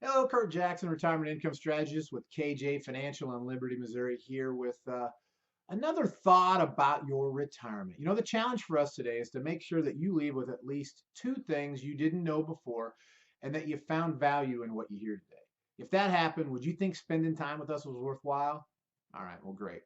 Hello, Kurt Jackson, retirement income strategist with KJ Financial in Liberty, Missouri, here with another thought about your retirement. The challenge for us today is to make sure that you leave with at least two things you didn't know before and that you found value in what you hear today. If that happened, would you think spending time with us was worthwhile? All right, well, great.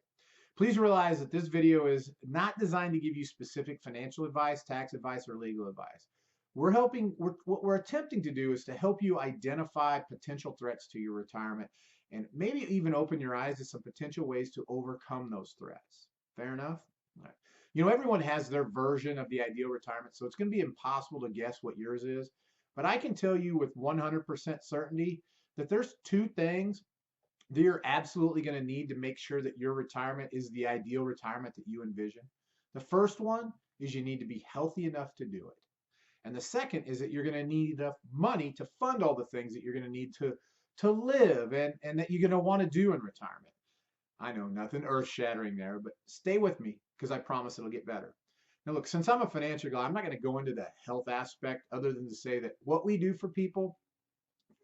Please realize that this video is not designed to give you specific financial advice, tax advice, or legal advice. What we're attempting to do is to help you identify potential threats to your retirement and maybe even open your eyes to some potential ways to overcome those threats. Fair enough? All right. Everyone has their version of the ideal retirement, so it's going to be impossible to guess what yours is. But I can tell you with 100% certainty that there's two things that you're absolutely going to need to make sure that your retirement is the ideal retirement that you envision. The first one is you need to be healthy enough to do it. And the second is that you're going to need enough money to fund all the things that you're going to need to live and that you're going to want to do in retirement. I know nothing earth shattering there, but stay with me because I promise it'll get better. Now, look, since I'm a financial guy, I'm not going to go into the health aspect other than to say that what we do for people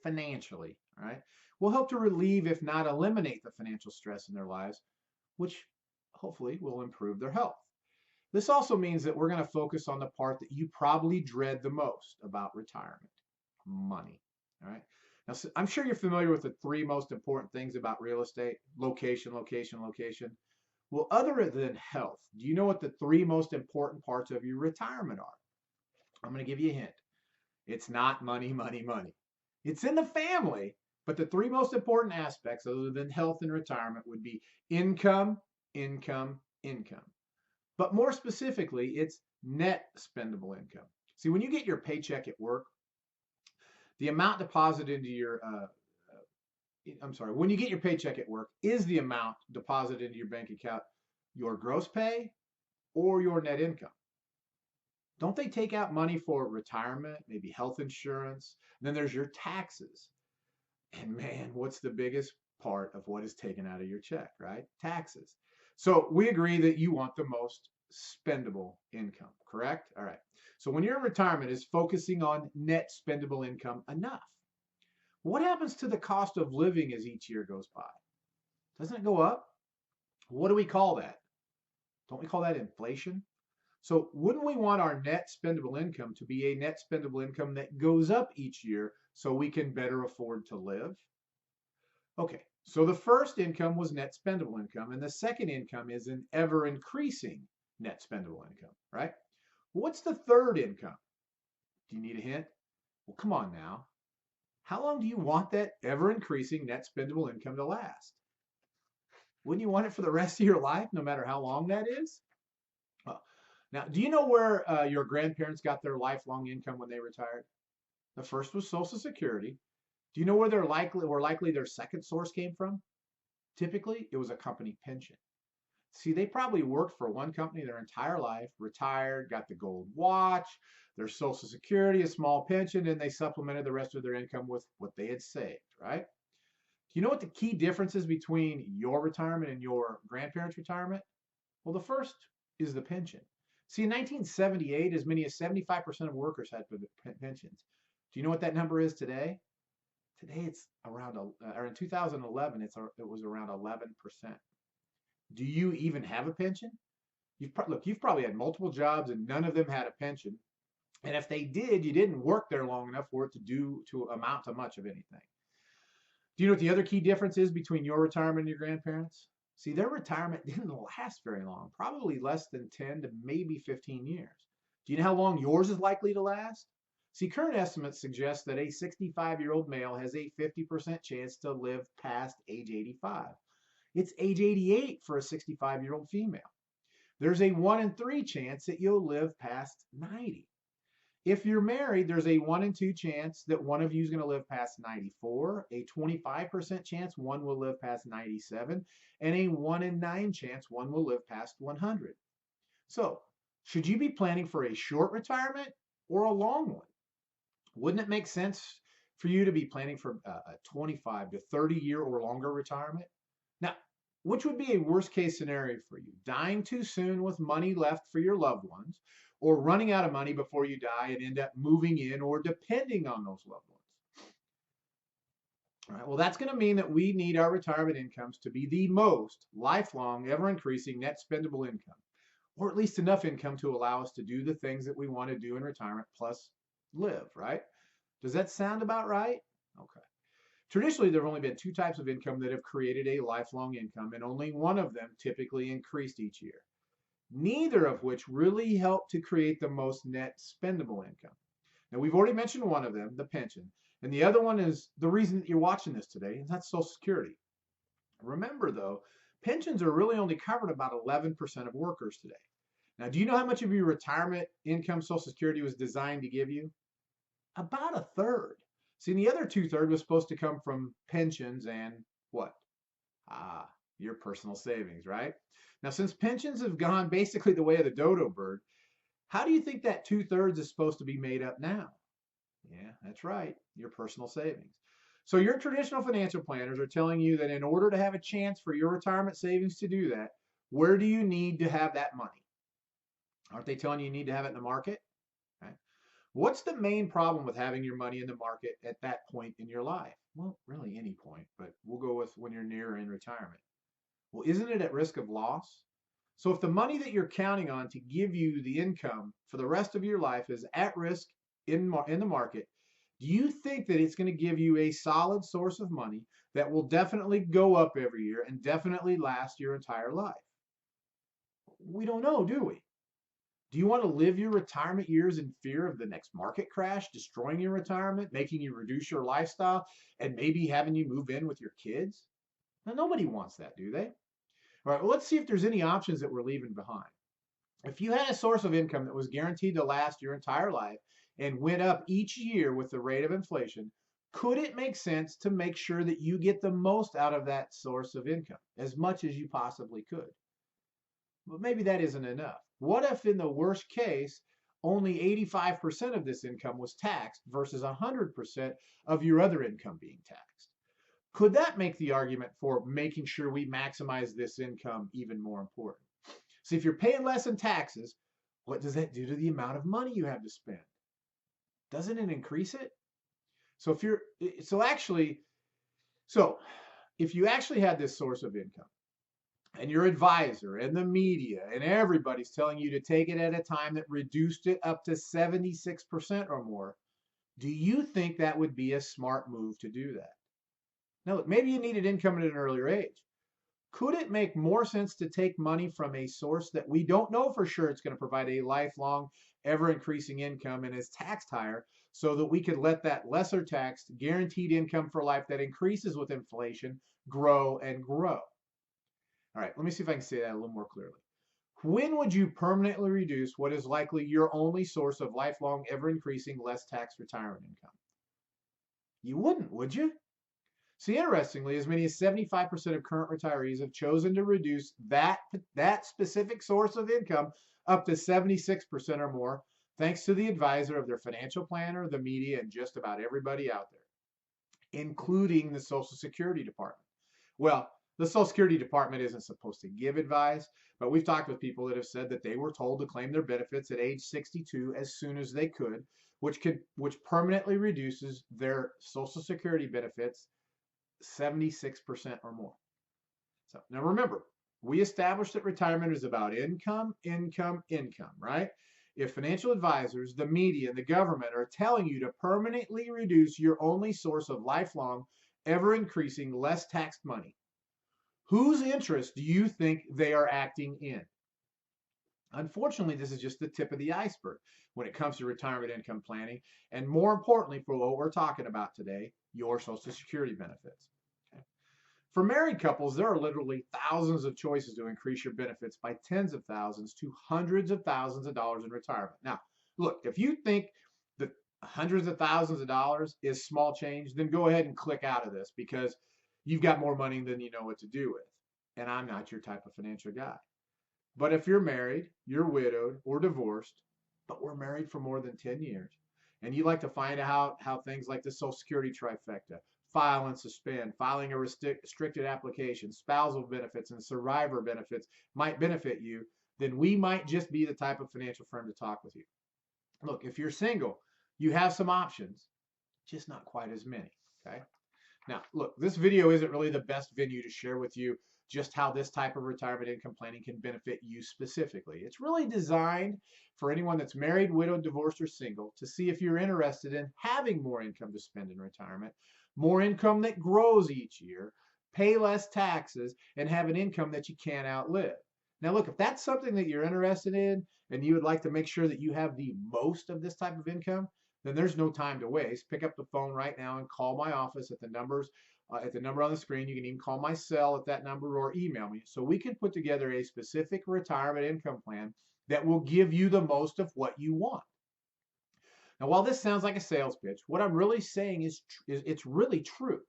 financially, all right, will help to relieve, if not eliminate, the financial stress in their lives, which hopefully will improve their health. This also means that we're going to focus on the part that you probably dread the most about retirement, money. All right. Now, so I'm sure you're familiar with the three most important things about real estate: location, location, location. Well, other than health, do you know what the three most important parts of your retirement are? I'm going to give you a hint. It's not money, money, money. It's in the family, but the three most important aspects, other than health and retirement, would be income, income, income. But more specifically, it's net spendable income. See, when you get your paycheck at work, the amount deposited into your, when you get your paycheck at work, is the amount deposited into your bank account your gross pay or your net income? Don't they take out money for retirement, maybe health insurance? And then there's your taxes. And man, what's the biggest part of what is taken out of your check, right? Taxes. So we agree that you want the most spendable income, correct? All right. So when your retirement is focusing on net spendable income enough, what happens to the cost of living as each year goes by? Doesn't it go up? What do we call that? Don't we call that inflation? So wouldn't we want our net spendable income to be a net spendable income that goes up each year so we can better afford to live? Okay, so the first income was net spendable income, and the second income is an ever increasing net spendable income, right? What's the third income? Do you need a hint? Well, come on now. How long do you want that ever increasing net spendable income to last? Wouldn't you want it for the rest of your life, no matter how long that is? Now, do you know where your grandparents got their lifelong income when they retired? The first was Social Security. Do you know where likely their second source came from? Typically, it was a company pension. See, they probably worked for one company their entire life, retired, got the gold watch, their Social Security, a small pension, and they supplemented the rest of their income with what they had saved, right? Do you know what the key difference is between your retirement and your grandparents' retirement? Well, the first is the pension. See, in 1978, as many as 75% of workers had pensions. Do you know what that number is today? Today it's around, or in 2011, it was around 11%. Do you even have a pension? You've probably had multiple jobs and none of them had a pension. And if they did, you didn't work there long enough for it to amount to much of anything. Do you know what the other key difference is between your retirement and your grandparents? See, their retirement didn't last very long, probably less than 10 to maybe 15 years. Do you know how long yours is likely to last? See, current estimates suggest that a 65-year-old male has a 50% chance to live past age 85. It's age 88 for a 65-year-old female. There's a 1 in 3 chance that you'll live past 90. If you're married, there's a 1 in 2 chance that one of you is going to live past 94, a 25% chance one will live past 97, and a 1 in 9 chance one will live past 100. So, should you be planning for a short retirement or a long one? Wouldn't it make sense for you to be planning for a 25 to 30 year or longer retirement? Now, which would be a worst case scenario for you? Dying too soon with money left for your loved ones, or running out of money before you die and end up moving in or depending on those loved ones? All right, well, that's going to mean that we need our retirement incomes to be the most lifelong, ever increasing net spendable income, or at least enough income to allow us to do the things that we want to do in retirement plus live, right? Does that sound about right? Okay. Traditionally, there have only been two types of income that have created a lifelong income, and only one of them typically increased each year, neither of which really helped to create the most net spendable income. Now, we've already mentioned one of them, the pension, and the other one is the reason that you're watching this today, and that's Social Security. Remember, though, pensions are really only covered about 11% of workers today. Now, do you know how much of your retirement income Social Security was designed to give you? About a third. See, the other two-thirds was supposed to come from pensions and what? Ah, your personal savings, right? Now, since pensions have gone basically the way of the dodo bird, how do you think that two-thirds is supposed to be made up now? Yeah, that's right, your personal savings. So your traditional financial planners are telling you that in order to have a chance for your retirement savings to do that, where do you need to have that money? Aren't they telling you need to have it in the market? Right? What's the main problem with having your money in the market at that point in your life? Well, really any point, but we'll go with when you're near in retirement. Well, isn't it at risk of loss? So if the money that you're counting on to give you the income for the rest of your life is at risk in the market, do you think that it's going to give you a solid source of money that will definitely go up every year and definitely last your entire life? We don't know, do we? Do you want to live your retirement years in fear of the next market crash, destroying your retirement, making you reduce your lifestyle, and maybe having you move in with your kids? Now, nobody wants that, do they? All right, well, let's see if there's any options that we're leaving behind. If you had a source of income that was guaranteed to last your entire life and went up each year with the rate of inflation, could it make sense to make sure that you get the most out of that source of income, as much as you possibly could? But maybe that isn't enough. What if, in the worst case, only 85% of this income was taxed versus 100% of your other income being taxed? Could that make the argument for making sure we maximize this income even more important? See, if you're paying less in taxes, what does that do to the amount of money you have to spend? Doesn't it increase it? So if you're so actually so if you actually had this source of income and your advisor and the media and everybody's telling you to take it at a time that reduced it up to 76% or more, do you think that would be a smart move to do that? Now, look, maybe you needed income at an earlier age. Could it make more sense to take money from a source that we don't know for sure it's going to provide a lifelong, ever increasing income and is taxed higher so that we could let that lesser taxed, guaranteed income for life that increases with inflation grow and grow? All right, let me see if I can say that a little more clearly. When would you permanently reduce what is likely your only source of lifelong, ever increasing, less tax retirement income? You wouldn't, would you? See, interestingly, as many as 75% of current retirees have chosen to reduce that specific source of income up to 76% or more, thanks to the advisor of their financial planner, the media, and just about everybody out there, including the Social Security Department. Well, the Social Security Department isn't supposed to give advice, but we've talked with people that have said that they were told to claim their benefits at age 62 as soon as they could, which permanently reduces their Social Security benefits 76% or more. So now remember, we established that retirement is about income, income, income, right? If financial advisors, the media, and the government are telling you to permanently reduce your only source of lifelong, ever increasing, less taxed money, whose interest do you think they are acting in? Unfortunately, this is just the tip of the iceberg when it comes to retirement income planning, and more importantly, for what we're talking about today, your Social Security benefits. For married couples, there are literally thousands of choices to increase your benefits by tens of thousands to hundreds of thousands of dollars in retirement. Now, look, if you think that hundreds of thousands of dollars is small change, then go ahead and click out of this because you've got more money than you know what to do with. And I'm not your type of financial guy. But if you're married, you're widowed, or divorced, but we're married for more than 10 years, and you like to find out how things like the Social Security trifecta, file and suspend, filing a restricted application, spousal benefits, and survivor benefits might benefit you, then we might just be the type of financial firm to talk with you. Look, if you're single, you have some options, just not quite as many. Okay. Now, look, this video isn't really the best venue to share with you just how this type of retirement income planning can benefit you specifically. It's really designed for anyone that's married, widowed, divorced, or single to see if you're interested in having more income to spend in retirement, more income that grows each year, pay less taxes, and have an income that you can't outlive. Now, look, if that's something that you're interested in and you would like to make sure that you have the most of this type of income, then there's no time to waste. Pick up the phone right now and call my office at the number on the screen. You can even call my cell at that number or email me so we can put together a specific retirement income plan that will give you the most of what you want. Now, while this sounds like a sales pitch, what I'm really saying is it's really true.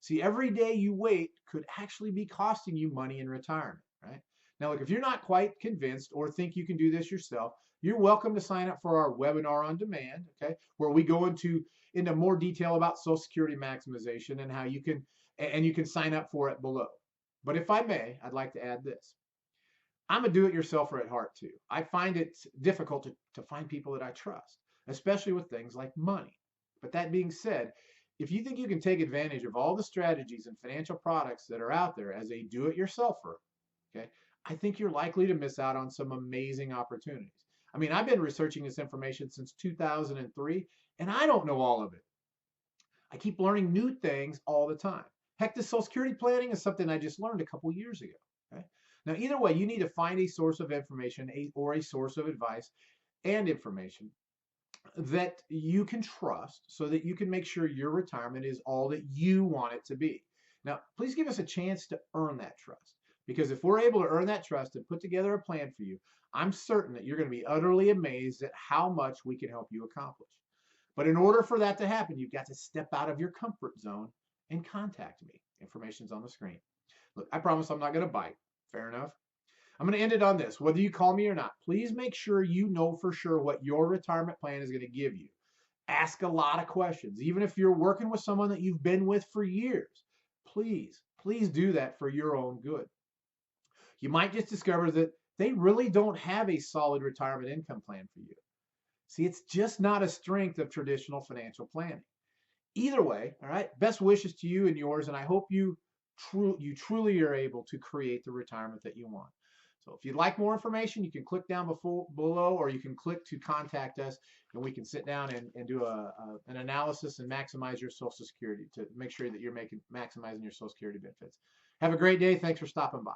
See, every day you wait could actually be costing you money in retirement, right? Now, look, if you're not quite convinced or think you can do this yourself, you're welcome to sign up for our webinar on demand, okay, where we go into more detail about Social Security maximization and how you can sign up for it below. But if I may, I'd like to add this. I'm a do-it-yourselfer at heart too. I find it difficult to find people that I trust, especially with things like money. But that being said, if you think you can take advantage of all the strategies and financial products that are out there as a do-it-yourselfer, okay, I think you're likely to miss out on some amazing opportunities. I mean, I've been researching this information since 2003, and I don't know all of it. I keep learning new things all the time. Heck, this Social Security planning is something I just learned a couple years ago. Okay? Now, either way, you need to find a source of information or a source of advice and information that you can trust so that you can make sure your retirement is all that you want it to be. Now, please give us a chance to earn that trust, because if we're able to earn that trust and put together a plan for you, I'm certain that you're going to be utterly amazed at how much we can help you accomplish. But in order for that to happen, you've got to step out of your comfort zone and contact me. Information's on the screen. Look, I promise I'm not going to bite. Fair enough? I'm going to end it on this. Whether you call me or not, please make sure you know for sure what your retirement plan is going to give you. Ask a lot of questions. Even if you're working with someone that you've been with for years, please do that for your own good. You might just discover that they really don't have a solid retirement income plan for you. See, it's just not a strength of traditional financial planning. Either way, all right, best wishes to you and yours, and I hope you truly are able to create the retirement that you want. So if you'd like more information, you can click down below, or you can click to contact us, and we can sit down and do an analysis and maximize your Social Security to make sure that you're maximizing your Social Security benefits. Have a great day. Thanks for stopping by.